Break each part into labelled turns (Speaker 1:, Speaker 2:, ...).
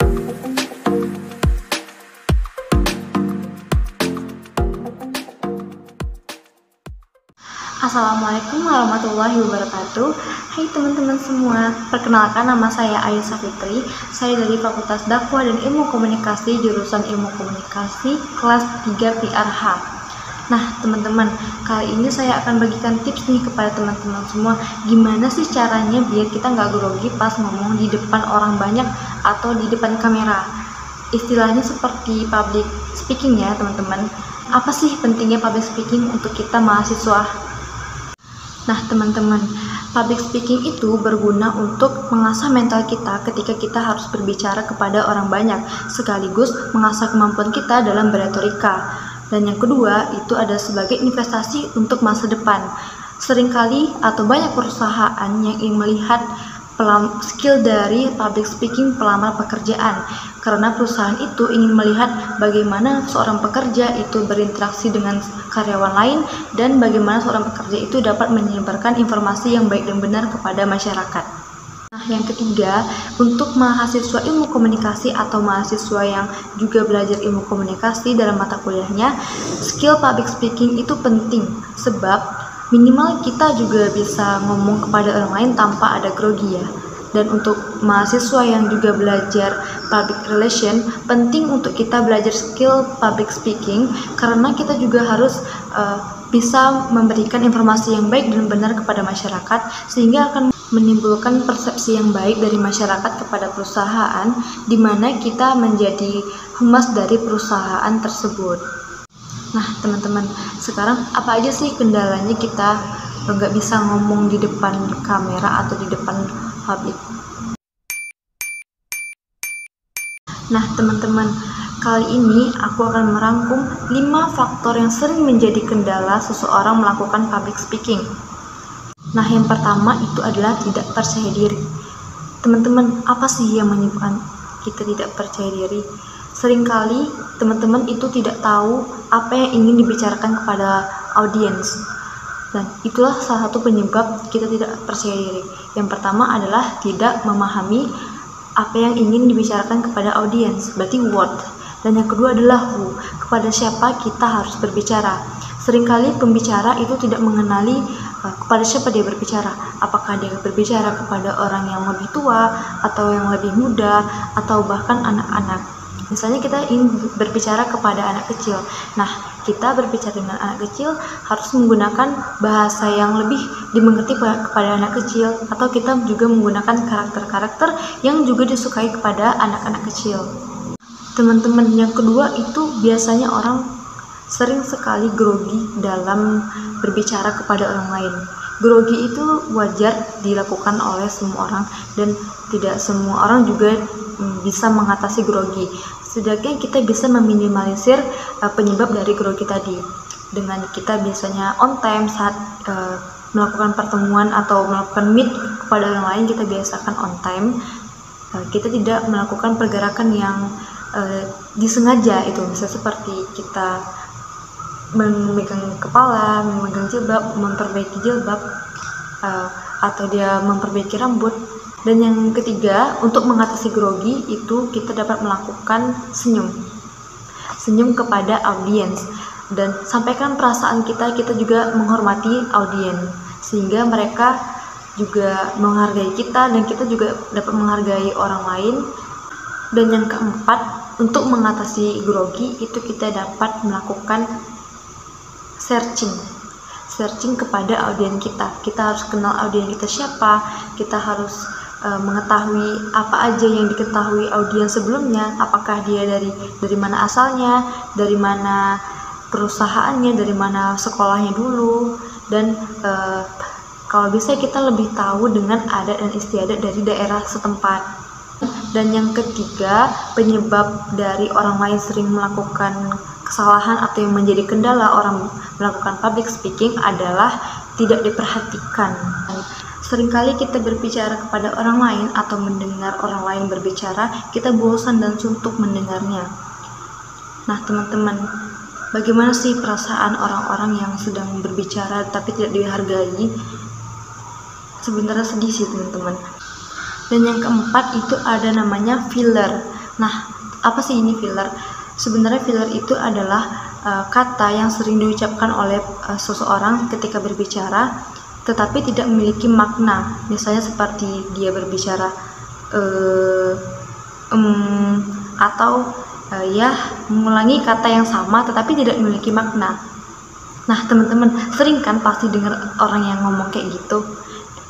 Speaker 1: Assalamualaikum warahmatullahi wabarakatuh. Hai teman-teman semua, perkenalkan nama saya Aisyah Fitri. Saya dari Fakultas Dakwah dan Ilmu Komunikasi, jurusan Ilmu Komunikasi, kelas 3 PRH. Nah teman-teman, kali ini saya akan bagikan tips nih kepada teman-teman semua, gimana sih caranya biar kita nggak grogi pas ngomong di depan orang banyak atau di depan kamera. Istilahnya seperti public speaking ya teman-teman. Apa sih pentingnya public speaking untuk kita mahasiswa? Nah teman-teman, public speaking itu berguna untuk mengasah mental kita ketika kita harus berbicara kepada orang banyak, sekaligus mengasah kemampuan kita dalam beretorika. Dan yang kedua, itu ada sebagai investasi untuk masa depan. Seringkali atau banyak perusahaan yang ingin melihat skill dari public speaking pelamar pekerjaan, karena perusahaan itu ingin melihat bagaimana seorang pekerja itu berinteraksi dengan karyawan lain dan bagaimana seorang pekerja itu dapat menyebarkan informasi yang baik dan benar kepada masyarakat. Nah, yang ketiga, untuk mahasiswa ilmu komunikasi atau mahasiswa yang juga belajar ilmu komunikasi dalam mata kuliahnya, skill public speaking itu penting sebab minimal kita juga bisa ngomong kepada orang lain tanpa ada grogi ya. Dan untuk mahasiswa yang juga belajar public relation, penting untuk kita belajar skill public speaking karena kita juga harus bisa memberikan informasi yang baik dan benar kepada masyarakat, sehingga akan menimbulkan persepsi yang baik dari masyarakat kepada perusahaan, di mana kita menjadi humas dari perusahaan tersebut. Nah teman-teman, sekarang apa aja sih kendalanya kita nggak bisa ngomong di depan kamera atau di depan publik? Nah teman-teman, kali ini aku akan merangkum 5 faktor yang sering menjadi kendala seseorang melakukan public speaking. Nah yang pertama itu adalah tidak percaya diri. Teman-teman, apa sih yang menyebabkan kita tidak percaya diri? Seringkali teman-teman itu tidak tahu apa yang ingin dibicarakan kepada audiens, dan itulah salah satu penyebab kita tidak percaya diri. Yang pertama adalah tidak memahami apa yang ingin dibicarakan kepada audiens, berarti what. Dan yang kedua adalah who, kepada siapa kita harus berbicara. Seringkali pembicara itu tidak mengenali kepada siapa dia berbicara, apakah dia berbicara kepada orang yang lebih tua atau yang lebih muda atau bahkan anak-anak. Misalnya kita ingin berbicara kepada anak kecil. Nah, kita berbicara dengan anak kecil harus menggunakan bahasa yang lebih dimengerti kepada anak kecil, atau kita juga menggunakan karakter-karakter yang juga disukai kepada anak-anak kecil. Teman-teman, yang kedua itu biasanya orang sering sekali grogi dalam berbicara kepada orang lain. Grogi itu wajar dilakukan oleh semua orang dan tidak semua orang juga bisa mengatasi grogi. Setidaknya kita bisa meminimalisir penyebab dari grogi tadi dengan kita biasanya on time saat melakukan pertemuan atau melakukan meet kepada orang lain. Kita biasakan on time, kita tidak melakukan pergerakan yang disengaja, itu bisa seperti kita memegang kepala, memegang jilbab, memperbaiki jilbab, atau dia memperbaiki rambut. Dan yang ketiga, untuk mengatasi grogi itu kita dapat melakukan senyum kepada audiens, dan sampaikan perasaan kita juga menghormati audiens sehingga mereka juga menghargai kita dan kita juga dapat menghargai orang lain. Dan yang keempat, untuk mengatasi grogi itu kita dapat melakukan searching kepada audiens kita. Kita harus kenal audiens kita siapa, kita harus mengetahui apa aja yang diketahui audiens sebelumnya, apakah dia dari mana asalnya, dari mana perusahaannya, dari mana sekolahnya dulu, dan kalau bisa kita lebih tahu dengan adat dan istiadat dari daerah setempat. Dan yang ketiga, penyebab dari orang lain sering melakukan kesalahan atau yang menjadi kendala orang melakukan public speaking adalah tidak diperhatikan. Seringkali kita berbicara kepada orang lain atau mendengar orang lain berbicara, kita bosan dan suntuk mendengarnya. Nah teman-teman, bagaimana sih perasaan orang-orang yang sedang berbicara tapi tidak dihargai? Sebenarnya sedih sih teman-teman. Dan yang keempat itu ada namanya filler. Nah, apa sih ini filler? Sebenarnya filler itu adalah kata yang sering diucapkan oleh seseorang ketika berbicara tetapi tidak memiliki makna. Misalnya seperti dia berbicara atau ya mengulangi kata yang sama tetapi tidak memiliki makna. Nah, teman-teman sering kan pasti dengar orang yang ngomong kayak gitu.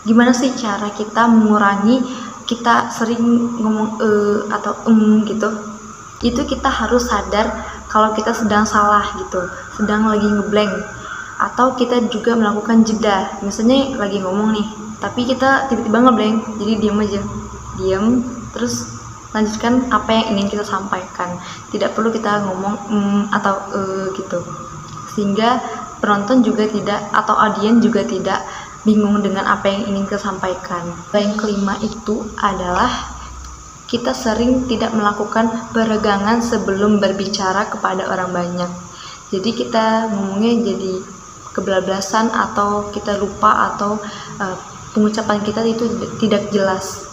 Speaker 1: Gimana sih cara kita mengurangi kita sering ngomong atau gitu? Itu kita harus sadar kalau kita sedang salah gitu, sedang lagi ngeblank, atau kita juga melakukan jeda. Misalnya lagi ngomong nih, tapi kita tiba-tiba ngeblank, jadi diam aja, diam, terus lanjutkan apa yang ingin kita sampaikan. Tidak perlu kita ngomong atau gitu, sehingga penonton juga tidak atau audiens juga tidak bingung dengan apa yang ingin kita sampaikan. Yang kelima itu adalah kita sering tidak melakukan peregangan sebelum berbicara kepada orang banyak. Jadi kita ngomongnya jadi kebablasan atau kita lupa atau pengucapan kita itu tidak jelas.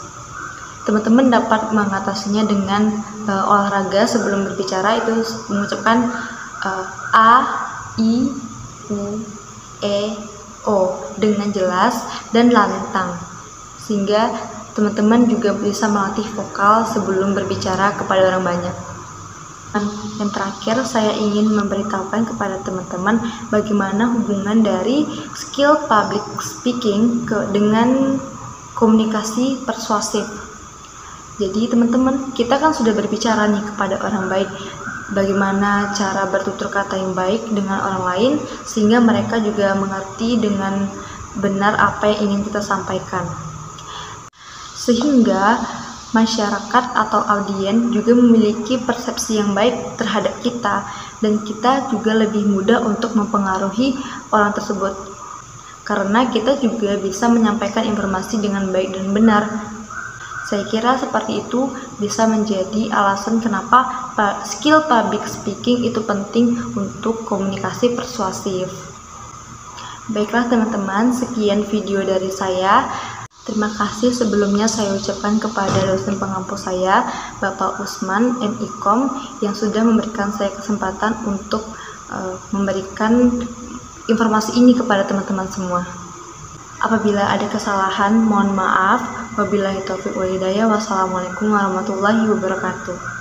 Speaker 1: Teman-teman dapat mengatasinya dengan olahraga sebelum berbicara, itu mengucapkan A, I, U, E, O dengan jelas dan lantang, sehingga teman-teman juga bisa melatih vokal sebelum berbicara kepada orang banyak. Dan yang terakhir, saya ingin memberitahukan kepada teman-teman bagaimana hubungan dari skill public speaking dengan komunikasi persuasif. Jadi teman-teman, kita kan sudah berbicara nih kepada orang baik, bagaimana cara bertutur kata yang baik dengan orang lain sehingga mereka juga mengerti dengan benar apa yang ingin kita sampaikan, sehingga masyarakat atau audiens juga memiliki persepsi yang baik terhadap kita dan kita juga lebih mudah untuk mempengaruhi orang tersebut karena kita juga bisa menyampaikan informasi dengan baik dan benar. Saya kira seperti itu bisa menjadi alasan kenapa skill public speaking itu penting untuk komunikasi persuasif. Baiklah teman-teman, sekian video dari saya. Terima kasih sebelumnya saya ucapkan kepada dosen pengampu saya, Bapak Usman M.Ikom, yang sudah memberikan saya kesempatan untuk memberikan informasi ini kepada teman-teman semua. Apabila ada kesalahan, mohon maaf. Wabillahi taufiq wal hidayah. Wassalamualaikum warahmatullahi wabarakatuh.